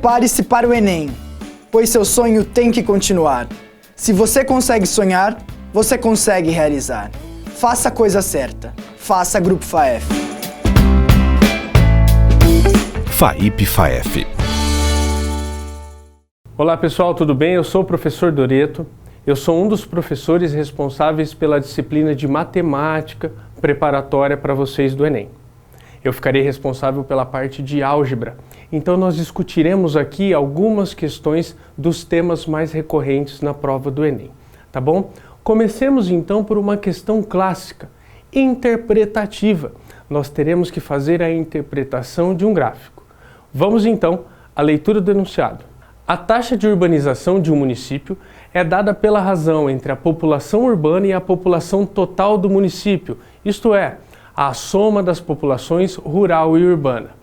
Prepare-se para o Enem, pois seu sonho tem que continuar. Se você consegue sonhar, você consegue realizar. Faça a coisa certa. Faça Grupo FAEF. FAEP-FAEF. Olá pessoal, tudo bem? Eu sou o professor Doreto. Eu sou um dos professores responsáveis pela disciplina de matemática preparatória para vocês do Enem. Eu ficarei responsável pela parte de álgebra. Então nós discutiremos aqui algumas questões dos temas mais recorrentes na prova do Enem, tá bom? Comecemos então por uma questão clássica, interpretativa. Nós teremos que fazer a interpretação de um gráfico. Vamos então à leitura do enunciado. A taxa de urbanização de um município é dada pela razão entre a população urbana e a população total do município, isto é, a soma das populações rural e urbana.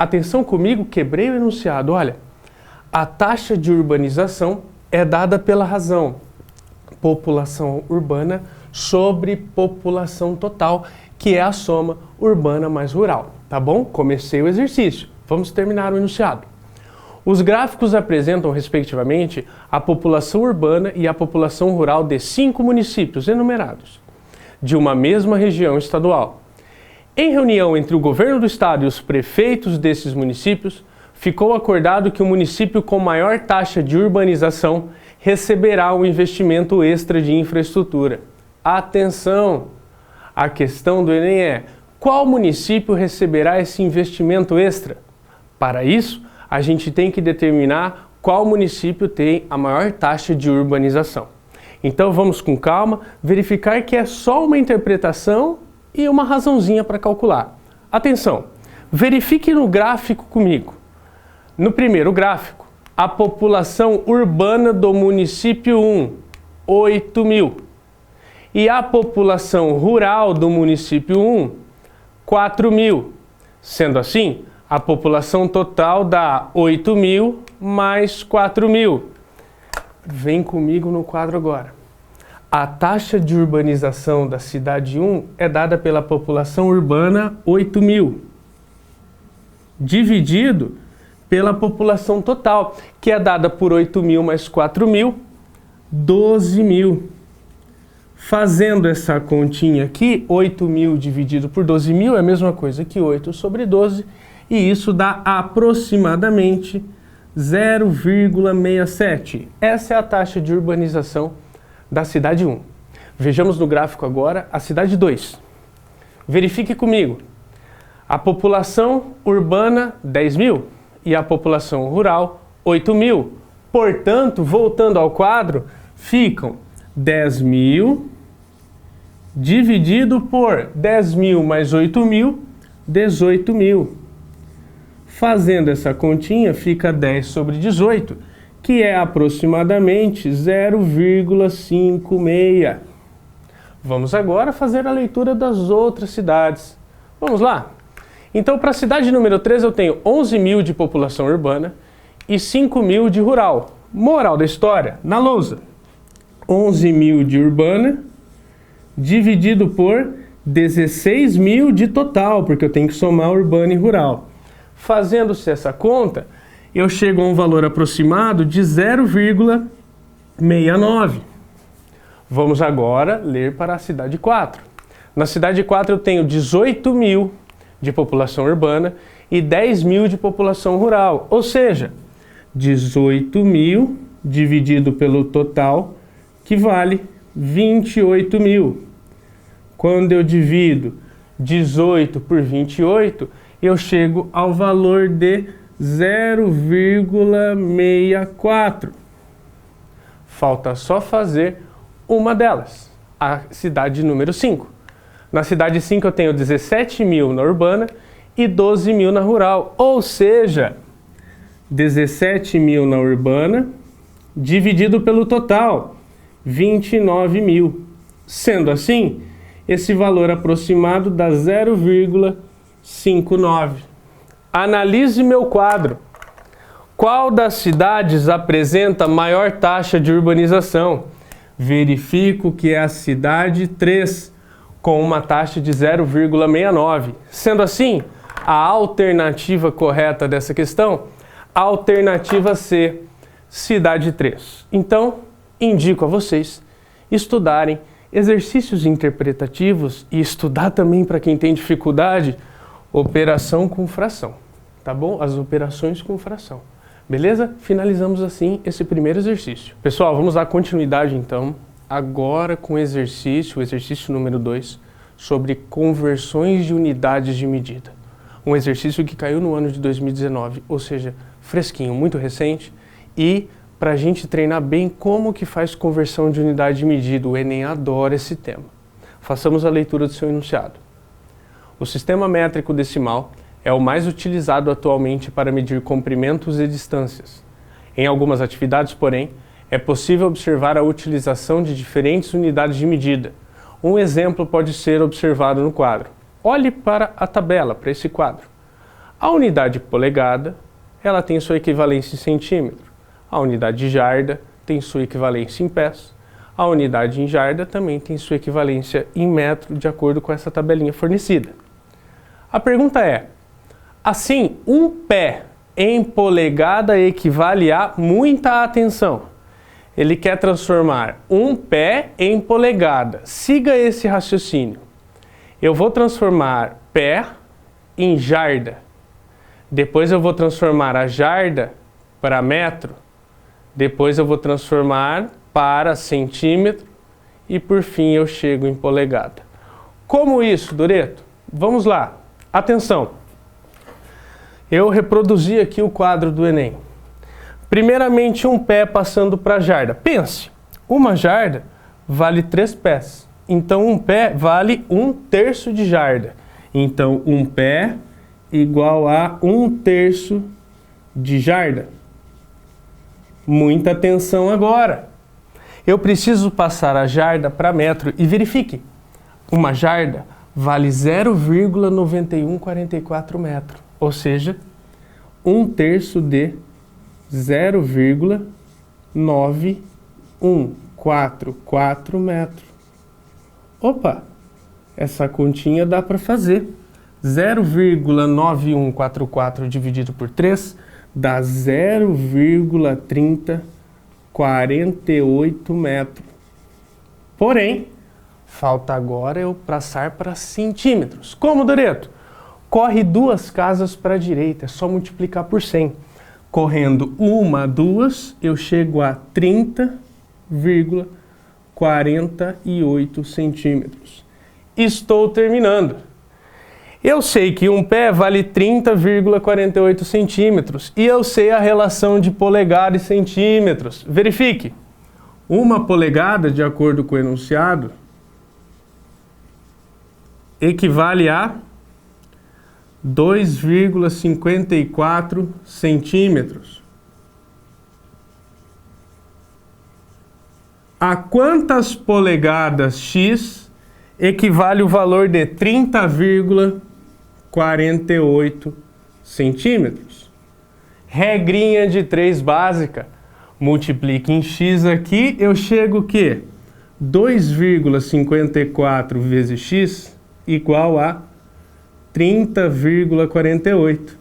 Atenção comigo, quebrei o enunciado, olha. A taxa de urbanização é dada pela razão população urbana sobre população total, que é a soma urbana mais rural, tá bom? Comecei o exercício, vamos terminar o enunciado. Os gráficos apresentam, respectivamente, a população urbana e a população rural de 5 municípios enumerados, de uma mesma região estadual. Em reunião entre o governo do estado e os prefeitos desses municípios, ficou acordado que o município com maior taxa de urbanização receberá um investimento extra de infraestrutura. Atenção! A questão do Enem é: qual município receberá esse investimento extra? Para isso, a gente tem que determinar qual município tem a maior taxa de urbanização. Então vamos com calma verificar que é só uma interpretação e uma razãozinha para calcular. Atenção, verifique no gráfico comigo. No primeiro gráfico, a população urbana do município 1, 8.000. E a população rural do município 1, 4.000. Sendo assim, a população total dá 8.000 mais 4.000. Vem comigo no quadro agora. A taxa de urbanização da cidade 1 é dada pela população urbana 8.000, dividido pela população total, que é dada por 8.000 mais 4.000, 12.000. Fazendo essa continha aqui, 8.000 dividido por 12.000 é a mesma coisa que 8 sobre 12, e isso dá aproximadamente 0,67. Essa é a taxa de urbanização da cidade 1. Vejamos no gráfico agora a cidade 2. Verifique comigo. A população urbana, 10.000, e a população rural, 8.000. Portanto, voltando ao quadro, ficam 10.000 dividido por 10.000 mais 8.000, 18.000. Fazendo essa continha, fica 10 sobre 18, que é aproximadamente 0,56. Vamos agora fazer a leitura das outras cidades. Vamos lá? Então, para a cidade número 3, eu tenho 11.000 de população urbana e 5.000 de rural. Moral da história, na lousa. 11.000 de urbana dividido por 16.000 de total, porque eu tenho que somar urbana e rural. Fazendo-se essa conta, eu chego a um valor aproximado de 0,69. Vamos agora ler para a cidade 4. Na cidade 4 eu tenho 18.000 de população urbana e 10.000 de população rural. Ou seja, 18.000 dividido pelo total, que vale 28.000. Quando eu divido 18 por 28, eu chego ao valor de 0,64. Falta só fazer uma delas, a cidade número 5. Na cidade 5 eu tenho 17.000 na urbana e 12.000 na rural, ou seja, 17.000 na urbana dividido pelo total, 29.000. Sendo assim, esse valor aproximado dá 0,59. Analise meu quadro. Qual das cidades apresenta maior taxa de urbanização? Verifico que é a cidade 3, com uma taxa de 0,69. Sendo assim, a alternativa correta dessa questão, Alternativa C, cidade 3. Então, indico a vocês estudarem exercícios interpretativos e estudar também, para quem tem dificuldade, operação com fração, tá bom? As operações com fração. Beleza? Finalizamos assim esse primeiro exercício. Pessoal, vamos dar continuidade então, agora com o exercício número 2, sobre conversões de unidades de medida. Um exercício que caiu no ano de 2019, ou seja, fresquinho, muito recente, e para a gente treinar bem como que faz conversão de unidade de medida. O Enem adora esse tema. Façamos a leitura do seu enunciado. O sistema métrico decimal é o mais utilizado atualmente para medir comprimentos e distâncias. Em algumas atividades, porém, é possível observar a utilização de diferentes unidades de medida. Um exemplo pode ser observado no quadro. Olhe para a tabela, para esse quadro. A unidade polegada, ela tem sua equivalência em centímetro. A unidade jarda tem sua equivalência em pés. A unidade em jarda também tem sua equivalência em metro, de acordo com essa tabelinha fornecida. A pergunta é, assim, um pé em polegada equivale a muita atenção. Ele quer transformar um pé em polegada. Siga esse raciocínio. Eu vou transformar pé em jarda. Depois eu vou transformar a jarda para metro. Depois eu vou transformar para centímetro. E por fim eu chego em polegada. Como isso, Doreto? Vamos lá. Atenção. Eu reproduzi aqui o quadro do Enem. Primeiramente, um pé passando para a jarda. Pense, uma jarda vale 3 pés. Então, um pé vale 1/3 de jarda. Então, um pé igual a 1/3 de jarda. Muita atenção agora. Eu preciso passar a jarda para metro e verifique. Uma jarda vale 0,9144 metro. Ou seja, 1/3 de 0,9144 metros. Opa, essa continha dá para fazer. 0,9144 dividido por 3 dá 0,3048 metros. Porém, falta agora eu passar para centímetros. Como, Doreto? Corre 2 casas para a direita, é só multiplicar por 100. Correndo 1, 2, eu chego a 30,48 centímetros. Estou terminando. Eu sei que um pé vale 30,48 centímetros e eu sei a relação de polegada e centímetros. Verifique. Uma polegada, de acordo com o enunciado, equivale a 2,54 centímetros. A quantas polegadas X equivale o valor de 30,48 centímetros? Regrinha de 3 básica. Multiplique em X aqui, eu chego o quê? 2,54 vezes X igual a 30,48.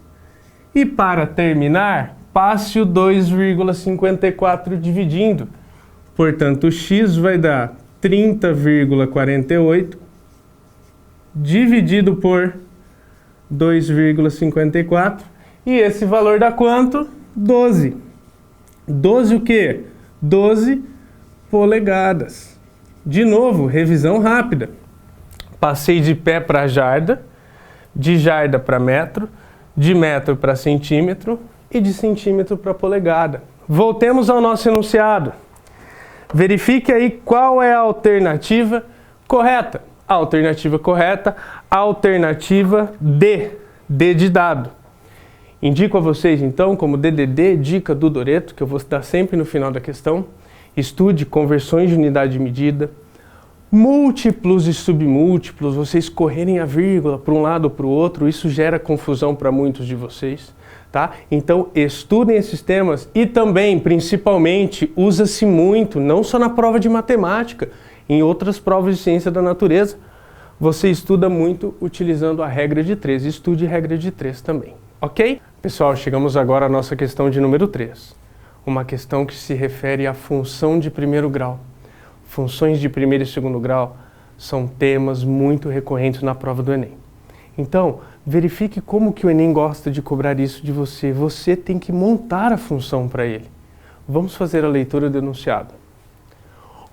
E para terminar, passe o 2,54 dividindo. Portanto, o X vai dar 30,48 dividido por 2,54. E esse valor dá quanto? 12. 12 o quê? 12 polegadas. De novo, revisão rápida. Passei de pé para jarda, de jarda para metro, de metro para centímetro e de centímetro para polegada. Voltemos ao nosso enunciado. Verifique aí qual é a alternativa correta. A alternativa correta, a alternativa D. D de dado. Indico a vocês então como DDD, dica do Doreto, que eu vou dar sempre no final da questão. Estude conversões de unidade de medida, múltiplos e submúltiplos, vocês correrem a vírgula para um lado ou para o outro, isso gera confusão para muitos de vocês, tá? Então, estudem esses temas e também, principalmente, usa-se muito, não só na prova de matemática, em outras provas de ciência da natureza, você estuda muito utilizando a regra de 3, estude regra de 3 também, ok? Pessoal, chegamos agora à nossa questão de número 3. Uma questão que se refere à função de primeiro grau. Funções de primeiro e segundo grau são temas muito recorrentes na prova do Enem. Então, verifique como que o Enem gosta de cobrar isso de você. Você tem que montar a função para ele. Vamos fazer a leitura do enunciado.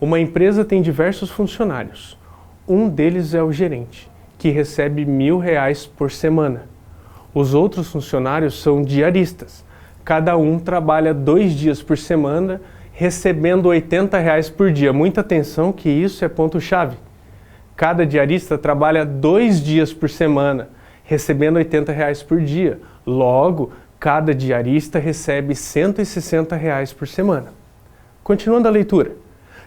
Uma empresa tem diversos funcionários. Um deles é o gerente, que recebe R$1.000 por semana. Os outros funcionários são diaristas. Cada um trabalha 2 dias por semana, recebendo R$80 por dia. Muita atenção que isso é ponto-chave. Cada diarista trabalha 2 dias por semana, recebendo R$80 por dia. Logo, cada diarista recebe R$160 por semana. Continuando a leitura.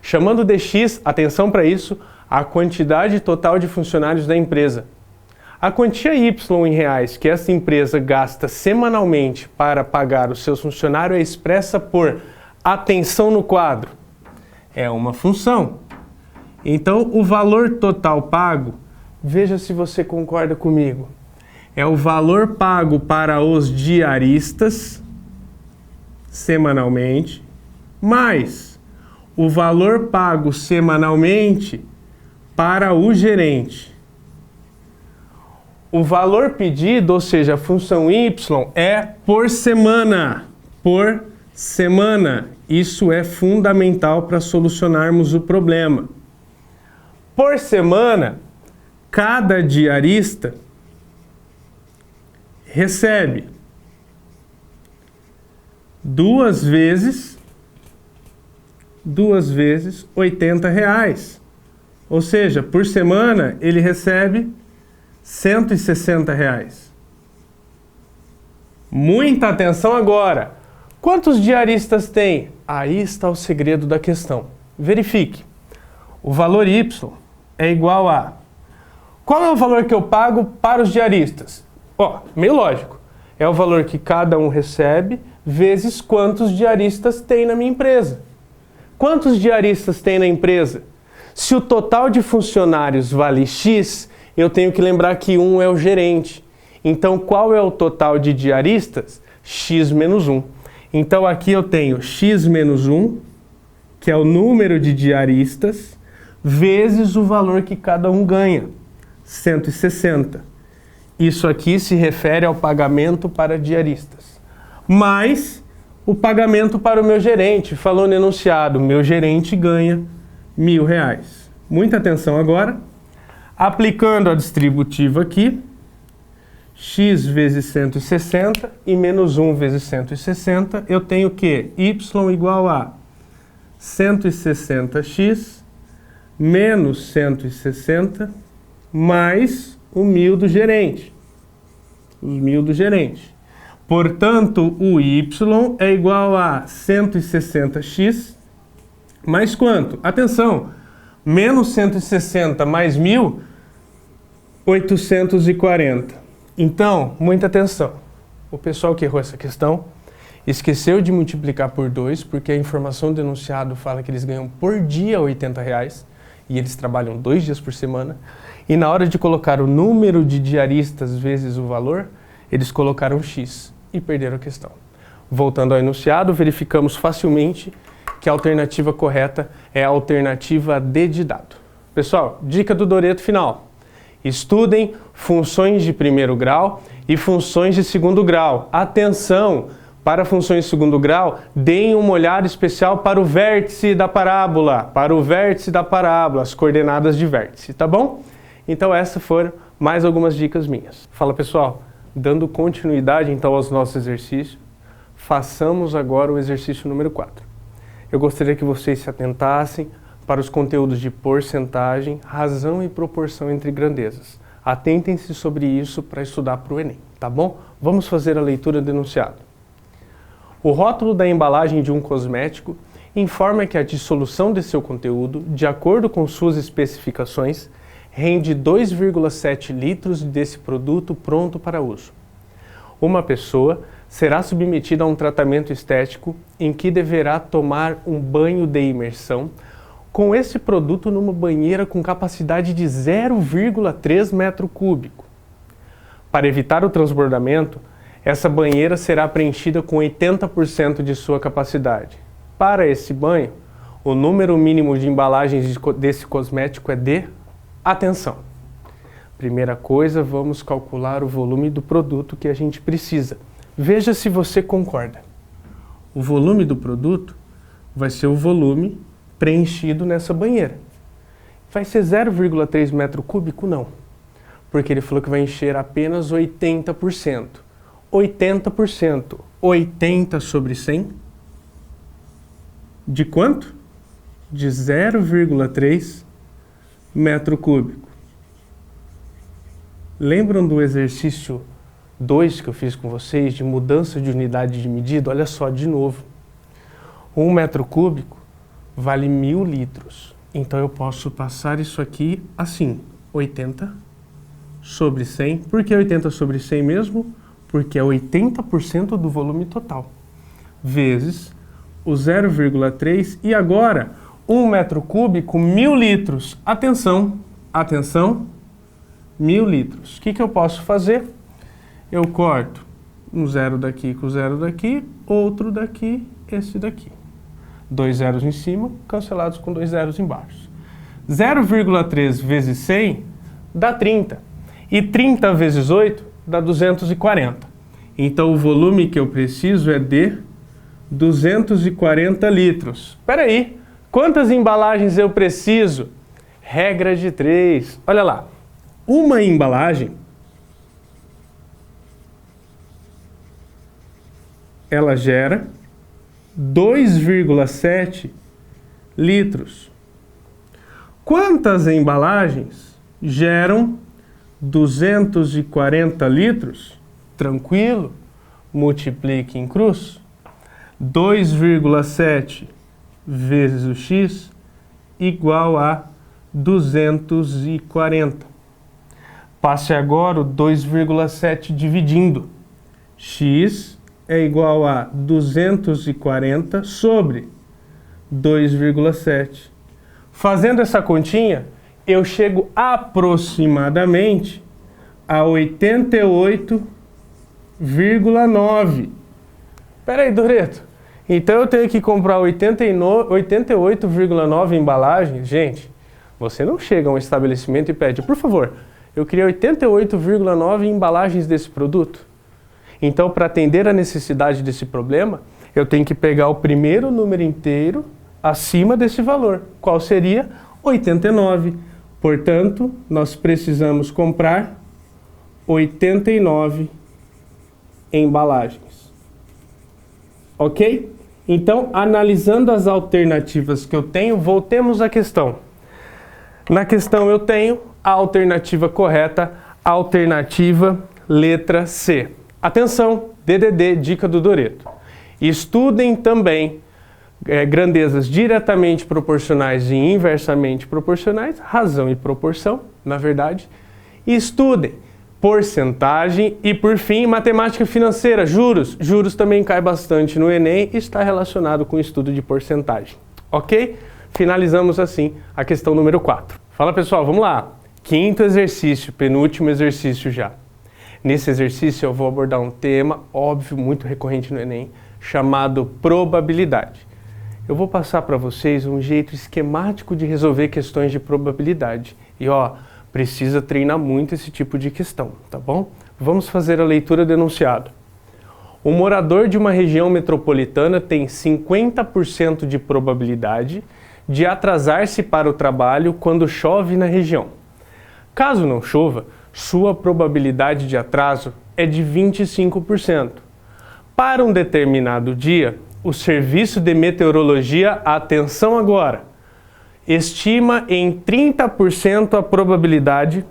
Chamando de X, atenção para isso, a quantidade total de funcionários da empresa. A quantia Y em reais que essa empresa gasta semanalmente para pagar os seus funcionários é expressa por atenção no quadro. É uma função. Então, o valor total pago, veja se você concorda comigo, é o valor pago para os diaristas semanalmente, mais o valor pago semanalmente para o gerente. O valor pedido, ou seja, a função Y, é por semana. Por semana. Isso é fundamental para solucionarmos o problema. Por semana, cada diarista recebe 2 vezes R$80. Ou seja, por semana ele recebe R$160. Muita atenção agora. Quantos diaristas tem? Aí está o segredo da questão. Verifique. O valor Y é igual a... Qual é o valor que eu pago para os diaristas? Meio lógico. É o valor que cada um recebe vezes quantos diaristas tem na minha empresa. Quantos diaristas tem na empresa? Se o total de funcionários vale X, eu tenho que lembrar que 1 é o gerente. Então, qual é o total de diaristas? X menos 1. Então, aqui eu tenho X menos 1, que é o número de diaristas, vezes o valor que cada um ganha, 160. Isso aqui se refere ao pagamento para diaristas. Mais o pagamento para o meu gerente. Falou no enunciado, meu gerente ganha R$1.000. Muita atenção agora. Aplicando a distributiva aqui, x vezes 160 e menos 1 vezes 160, eu tenho que y igual a 160x menos 160 mais o 1.000 do gerente. Os 1.000 do gerente. Portanto, o y é igual a 160x mais quanto? Atenção! Menos 160 mais 1.000, 840. Então, muita atenção. O pessoal que errou essa questão esqueceu de multiplicar por 2, porque a informação do enunciado fala que eles ganham por dia R$80 e eles trabalham 2 dias por semana. E na hora de colocar o número de diaristas vezes o valor, eles colocaram X e perderam a questão. Voltando ao enunciado, verificamos facilmente que a alternativa correta é a alternativa D de dado. Pessoal, dica do Doreto final. Estudem funções de primeiro grau e funções de segundo grau. Atenção! Para funções de segundo grau, deem uma olhada especial para o vértice da parábola. As coordenadas de vértice, tá bom? Então essas foram mais algumas dicas minhas. Fala pessoal, dando continuidade então aos nossos exercícios, façamos agora o exercício número 4. Eu gostaria que vocês se atentassem para os conteúdos de porcentagem, razão e proporção entre grandezas. Atentem-se sobre isso para estudar para o Enem, tá bom? Vamos fazer a leitura do enunciado. O rótulo da embalagem de um cosmético informa que a dissolução de seu conteúdo, de acordo com suas especificações, rende 2,7 litros desse produto pronto para uso. Uma pessoa será submetida a um tratamento estético em que deverá tomar um banho de imersão com esse produto numa banheira com capacidade de 0,3 metro cúbico. Para evitar o transbordamento, essa banheira será preenchida com 80% de sua capacidade. Para esse banho, o número mínimo de embalagens desse cosmético é de... Atenção! Primeira coisa, vamos calcular o volume do produto que a gente precisa. Veja se você concorda. O volume do produto vai ser o volume preenchido nessa banheira. Vai ser 0,3 metro cúbico? Não. Porque ele falou que vai encher apenas 80%. 80%. 80 sobre 100? De quanto? De 0,3 metro cúbico. Lembram do exercício 2 que eu fiz com vocês, de mudança de unidade de medida? Olha só, de novo. 1 metro cúbico vale 1.000 litros. Então eu posso passar isso aqui assim, 80 sobre 100. Por que 80 sobre 100 mesmo? Porque é 80% do volume total. Vezes o 0,3 e agora 1 metro cúbico, 1.000 litros. Atenção, atenção, 1.000 litros. O que eu posso fazer? Eu corto um zero daqui com zero daqui, outro daqui, esse daqui. 2 zeros em cima, cancelados com 2 zeros embaixo. 0,3 vezes 100 dá 30. E 30 vezes 8 dá 240. Então o volume que eu preciso é de 240 litros. Espera aí, quantas embalagens eu preciso? Regra de 3. Olha lá, uma embalagem, ela gera 2,7 litros. Quantas embalagens geram 240 litros? Tranquilo? Multiplique em cruz. 2,7 vezes o x igual a 240. Passe agora o 2,7 dividindo. X é igual a 240 sobre 2,7. Fazendo essa continha, eu chego aproximadamente a 88,9. Espera aí, Doreto. Então eu tenho que comprar 88,9 embalagens? Gente, você não chega a um estabelecimento e pede, por favor, eu queria 88,9 embalagens desse produto. Então, para atender a necessidade desse problema, eu tenho que pegar o primeiro número inteiro acima desse valor. Qual seria? 89. Portanto, nós precisamos comprar 89 embalagens. Ok? Então, analisando as alternativas que eu tenho, voltemos à questão. Na questão eu tenho a alternativa correta, a alternativa letra C. Atenção, DDD, dica do Doreto. Estudem também grandezas diretamente proporcionais e inversamente proporcionais, razão e proporção, na verdade. E estudem porcentagem e, por fim, matemática financeira, juros. Juros também cai bastante no Enem e está relacionado com o estudo de porcentagem. Ok? Finalizamos assim a questão número 4. Fala, pessoal, vamos lá. Quinto exercício, penúltimo exercício já. Nesse exercício eu vou abordar um tema, óbvio, muito recorrente no Enem, chamado probabilidade. Eu vou passar para vocês um jeito esquemático de resolver questões de probabilidade. E precisa treinar muito esse tipo de questão, tá bom? Vamos fazer a leitura do enunciado. O morador de uma região metropolitana tem 50% de probabilidade de atrasar-se para o trabalho quando chove na região. Caso não chova, sua probabilidade de atraso é de 25%. Para um determinado dia, o Serviço de Meteorologia, atenção agora, estima em 30% a probabilidade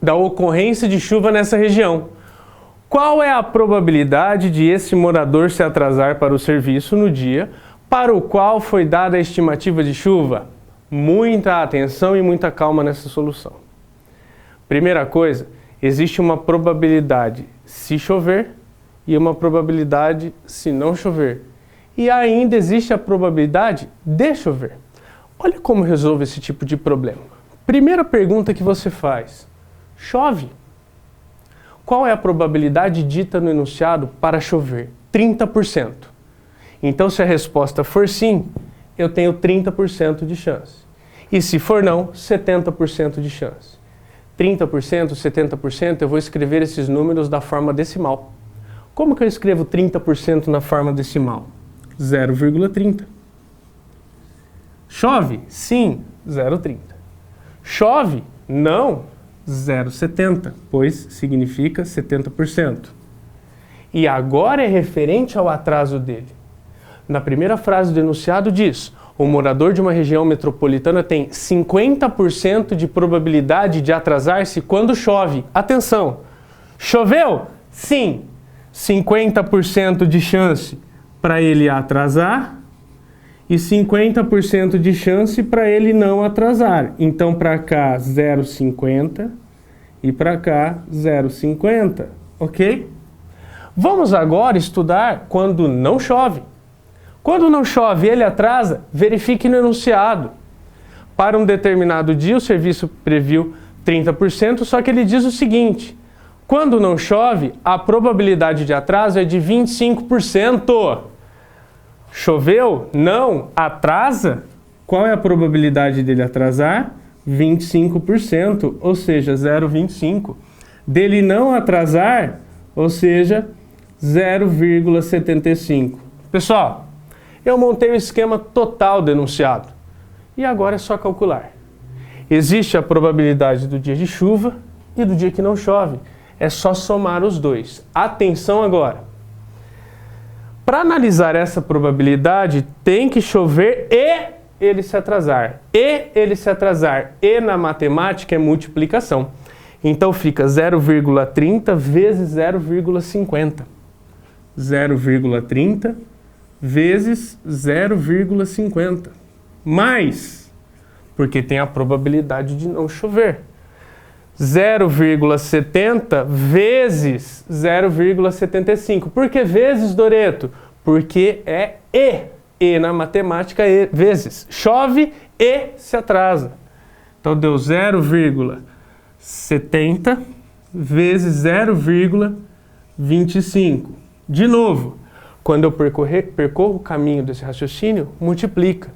da ocorrência de chuva nessa região. Qual é a probabilidade de esse morador se atrasar para o serviço no dia para o qual foi dada a estimativa de chuva? Muita atenção e muita calma nessa solução. Primeira coisa, existe uma probabilidade se chover e uma probabilidade se não chover. E ainda existe a probabilidade de chover. Olha como resolve esse tipo de problema. Primeira pergunta que você faz: chove? Qual é a probabilidade dita no enunciado para chover? 30%. Então, se a resposta for sim, eu tenho 30% de chance. E se for não, 70% de chance. 30%, 70%, eu vou escrever esses números da forma decimal. Como que eu escrevo 30% na forma decimal? 0,30. Chove? Sim, 0,30. Chove? Não, 0,70, pois significa 70%. E agora é referente ao atraso dele. Na primeira frase do enunciado diz: o morador de uma região metropolitana tem 50% de probabilidade de atrasar-se quando chove. Atenção! Choveu? Sim. 50% de chance para ele atrasar e 50% de chance para ele não atrasar. Então, para cá, 0,50 e para cá, 0,50. Ok? Vamos agora estudar quando não chove. Quando não chove e ele atrasa, verifique no enunciado. Para um determinado dia, o serviço previu 30%, só que ele diz o seguinte: quando não chove, a probabilidade de atraso é de 25%. Choveu? Não. Atrasa? Qual é a probabilidade dele atrasar? 25%, ou seja, 0,25. Dele não atrasar, ou seja, 0,75. Pessoal, eu montei o esquema total do enunciado. E agora é só calcular. Existe a probabilidade do dia de chuva e do dia que não chove. É só somar os dois. Atenção agora. Para analisar essa probabilidade, tem que chover e ele se atrasar. E ele se atrasar. E na matemática é multiplicação. Então fica 0,30 vezes 0,50. 0,30 vezes 0,50. Mais, porque tem a probabilidade de não chover. 0,70 vezes 0,75. Por que vezes, Doreto? Porque é E. E na matemática é vezes. Chove e se atrasa. Então deu 0,70 vezes 0,25. De novo, quando eu percorro o caminho desse raciocínio, multiplica.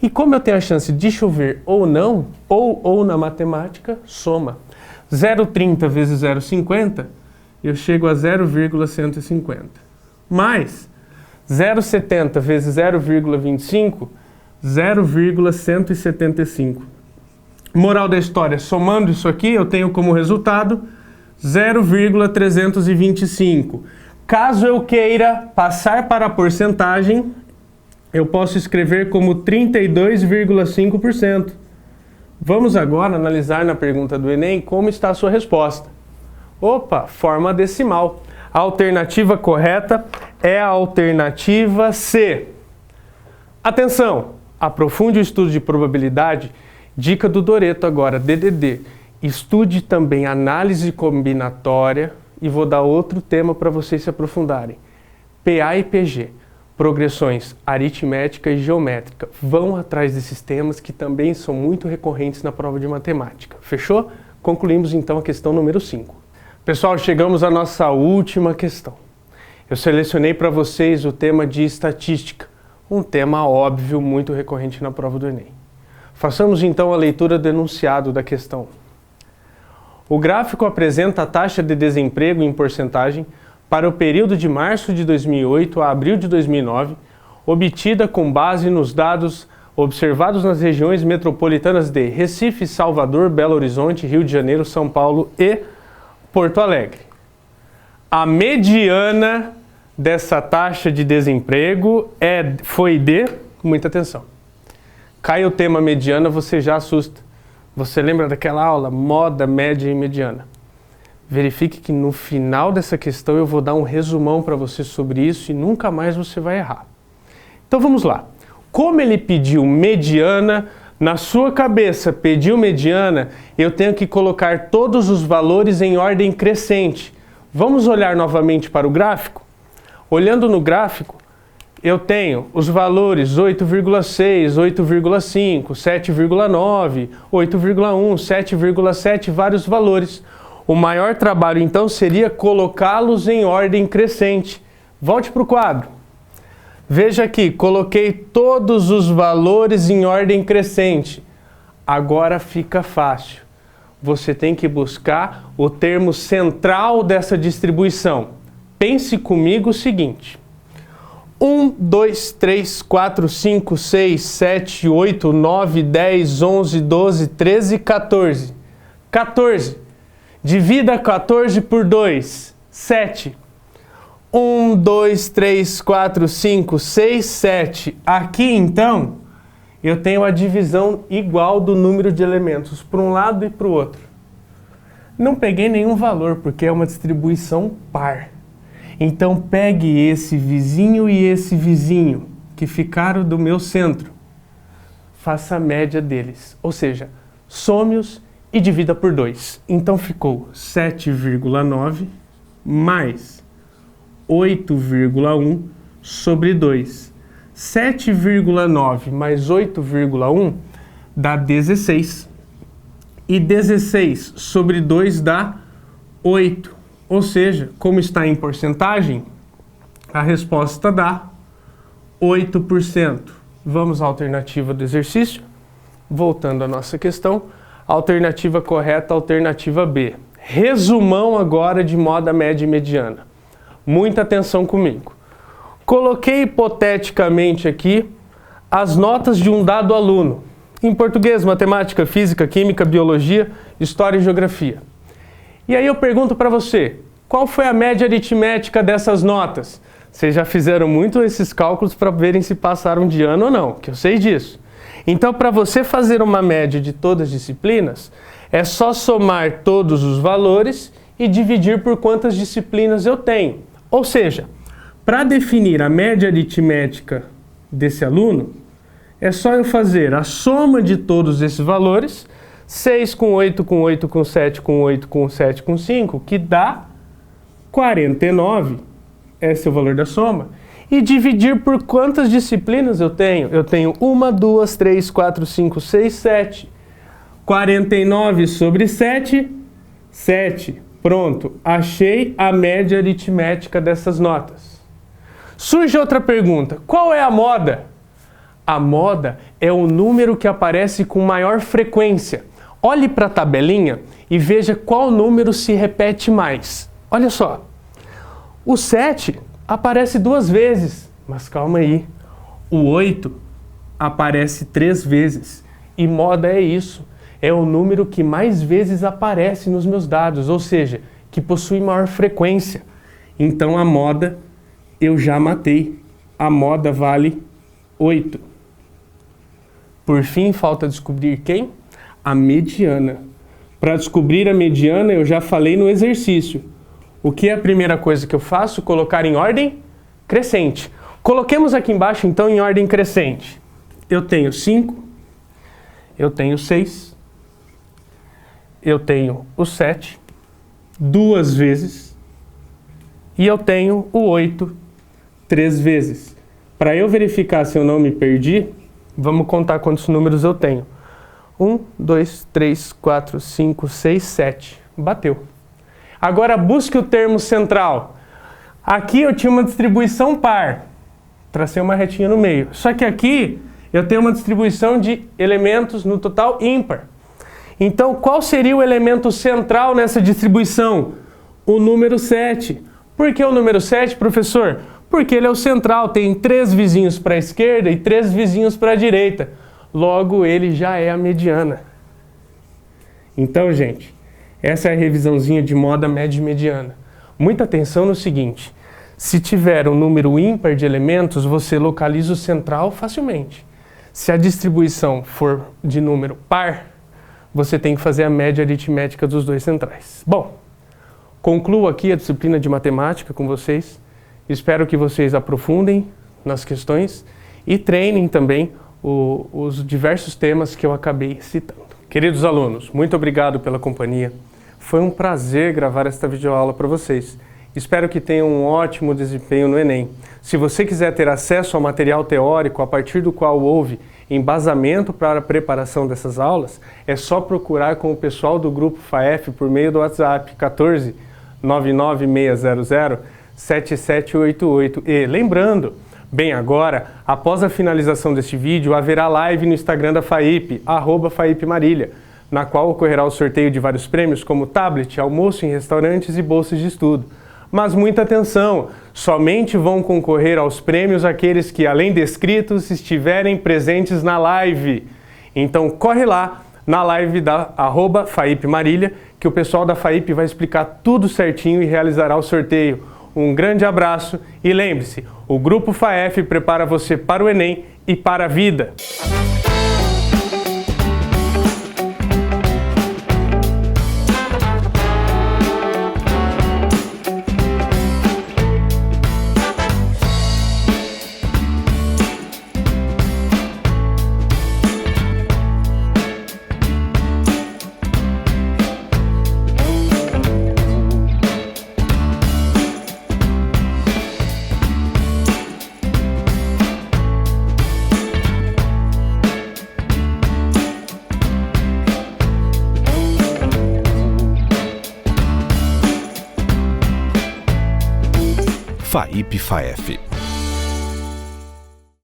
E como eu tenho a chance de chover ou não, ou na matemática, soma. 0,30 vezes 0,50, eu chego a 0,150. Mais 0,70 vezes 0,25, 0,175. Moral da história, somando isso aqui, eu tenho como resultado 0,325. Caso eu queira passar para a porcentagem, eu posso escrever como 32,5%. Vamos agora analisar na pergunta do Enem como está a sua resposta. Opa, forma decimal. A alternativa correta é a alternativa C. Atenção, aprofunde o estudo de probabilidade. Dica do Doreto agora, DDD. Estude também análise combinatória e vou dar outro tema para vocês se aprofundarem. PA e PG. Progressões aritmética e geométrica. Vão atrás desses temas que também são muito recorrentes na prova de matemática. Fechou? Concluímos então a questão número 5. Pessoal, chegamos à nossa última questão. Eu selecionei para vocês o tema de estatística, um tema óbvio, muito recorrente na prova do Enem. Façamos então a leitura do enunciado da questão. O gráfico apresenta a taxa de desemprego em porcentagem para o período de março de 2008 a abril de 2009, obtida com base nos dados observados nas regiões metropolitanas de Recife, Salvador, Belo Horizonte, Rio de Janeiro, São Paulo e Porto Alegre. A mediana dessa taxa de desemprego foi de... Muita atenção. Cai o tema mediana, você já assusta. Você lembra daquela aula? Moda, média e mediana. Verifique que no final dessa questão eu vou dar um resumão para você sobre isso e nunca mais você vai errar. Então vamos lá. Como ele pediu mediana, na sua cabeça pediu mediana, eu tenho que colocar todos os valores em ordem crescente. Vamos olhar novamente para o gráfico? Olhando no gráfico, eu tenho os valores 8,6, 8,5, 7,9, 8,1, 7,7, vários valores. O maior trabalho, então, seria colocá-los em ordem crescente. Volte para o quadro. Veja aqui, coloquei todos os valores em ordem crescente. Agora fica fácil. Você tem que buscar o termo central dessa distribuição. Pense comigo o seguinte. 1, 2, 3, 4, 5, 6, 7, 8, 9, 10, 11, 12, 13, 14. 14. Divida 14 por 2. 7. 1, 2, 3, 4, 5, 6, 7. Aqui, então, eu tenho a divisão igual do número de elementos para um lado e para o outro. Não peguei nenhum valor, porque é uma distribuição par. Então, pegue esse vizinho e esse vizinho, que ficaram do meu centro. Faça a média deles, ou seja, some-os e divida por 2. Então, ficou 7,9 mais 8,1 sobre 2. 7,9 mais 8,1 dá 16. E 16 sobre 2 dá 8. Ou seja, como está em porcentagem, a resposta dá 8%. Vamos à alternativa do exercício. Voltando à nossa questão, alternativa correta, alternativa B. Resumão agora de moda média e mediana. Muita atenção comigo. Coloquei hipoteticamente aqui as notas de um dado aluno, em português, matemática, física, química, biologia, história e geografia. E aí eu pergunto para você, qual foi a média aritmética dessas notas? Vocês já fizeram muito esses cálculos para verem se passaram de ano ou não, que eu sei disso. Então, para você fazer uma média de todas as disciplinas, é só somar todos os valores e dividir por quantas disciplinas eu tenho. Ou seja, para definir a média aritmética desse aluno, é só eu fazer a soma de todos esses valores, 6 com 8, com 8, com 7, com 8, com 7, com 5, que dá 49, esse é o valor da soma, e dividir por quantas disciplinas eu tenho. Eu tenho 1, 2, 3, 4, 5, 6, 7. 49 sobre 7, 7. Pronto, achei a média aritmética dessas notas. Surge outra pergunta, qual é a moda? A moda é o número que aparece com maior frequência. Olhe para a tabelinha e veja qual número se repete mais. Olha só, o 7 aparece 2 vezes, mas calma aí, o 8 aparece 3 vezes. E moda é isso, é o número que mais vezes aparece nos meus dados, ou seja, que possui maior frequência. Então a moda eu já matei, a moda vale 8. Por fim, falta descobrir quem? A mediana. Para descobrir a mediana, eu já falei no exercício. O que é a primeira coisa que eu faço? Colocar em ordem crescente. Coloquemos aqui embaixo, então, em ordem crescente. Eu tenho 5, eu tenho 6, eu tenho o 7, 2 vezes, e eu tenho o 8, 3 vezes. Para eu verificar se eu não me perdi, vamos contar quantos números eu tenho. 1, 2, 3, 4, 5, 6, 7. Bateu. Agora busque o termo central. Aqui eu tinha uma distribuição par. Tracei uma retinha no meio. Só que aqui eu tenho uma distribuição de elementos no total ímpar. Então qual seria o elemento central nessa distribuição? O número 7. Por que o número 7, professor? Porque ele é o central, tem 3 vizinhos para a esquerda e 3 vizinhos para a direita. Logo, ele já é a mediana. Então, gente, essa é a revisãozinha de moda média e mediana. Muita atenção no seguinte, se tiver um número ímpar de elementos, você localiza o central facilmente. Se a distribuição for de número par, você tem que fazer a média aritmética dos dois centrais. Bom, concluo aqui a disciplina de matemática com vocês. Espero que vocês aprofundem nas questões e treinem também os diversos temas que eu acabei citando. Queridos alunos, muito obrigado pela companhia. Foi um prazer gravar esta videoaula para vocês. Espero que tenham um ótimo desempenho no Enem. Se você quiser ter acesso ao material teórico a partir do qual houve embasamento para a preparação dessas aulas, é só procurar com o pessoal do Grupo FAEF por meio do WhatsApp 14 99600 7788. E lembrando, bem agora, após a finalização deste vídeo, haverá live no Instagram da FAIP, @FAIPMarília, na qual ocorrerá o sorteio de vários prêmios como tablet, almoço em restaurantes e bolsas de estudo. Mas muita atenção, somente vão concorrer aos prêmios aqueles que, além descritos, estiverem presentes na live. Então corre lá na live da @FAIPMarília, que o pessoal da FAIP vai explicar tudo certinho e realizará o sorteio. Um grande abraço e lembre-se, o Grupo FAEF prepara você para o Enem e para a vida. FAIP-FAEF